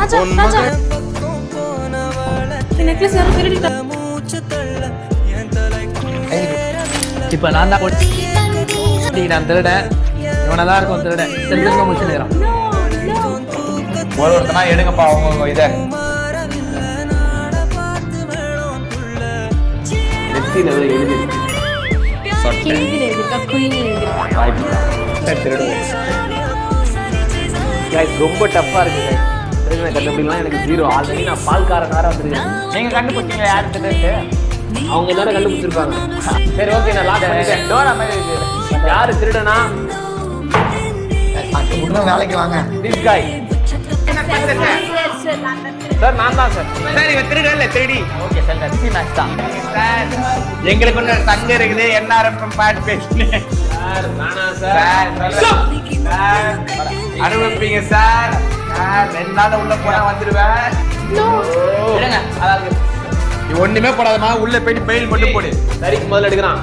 Raja Raja necklace யாரும் திருடிட்டாங்க. இப்ப நான் தான் நான் திருடன் இவனதான் இருக்கும் திருடன் திரும்ப முடிச்சு நேரம் ஒருத்தனா எடுங்கப்பா அவங்க இதை ரொம்ப டஃப்பா இருக்கு கண்டுபிடிக்கலாம் எனக்கு 0 ஆல்ரெடி நான் பால்காரனார வந்துருக்கேன். நீங்க கண்டுபிடிச்சீங்களா யாரு திருட்டு? அவங்க எல்லாரும் கண்டுபிடிச்சிருப்பாங்க. சரி ஓகே நான் லாக் பண்ணிட்டேன். டோர் அமைதி. யாரு திருடனா? அங்க முன்ன வேலைக்கு வாங்க. திஸ் காய். சார் நான் தான் சார். சார் இவன் திருட இல்ல திருடி. ஓகே சார் கட்சி மேட்ச் தான். சார் எங்களுக்கு ஒண்ணு தங்க இருக்குது என்ஆர்எம் பாட் பேஸ்ட். சார் நானா சார்? சார் அனுபவிப்பீங்க சார். சார் 2 நாள் உள்ள போனா வந்துருவேன். விடுங்க. அதாவது ஒண்ணுமே போடாதமா உள்ள போயிட்டு பெயில் மட்டும் போடு. சரிக்கு முதல்ல எடுக்கிறான்.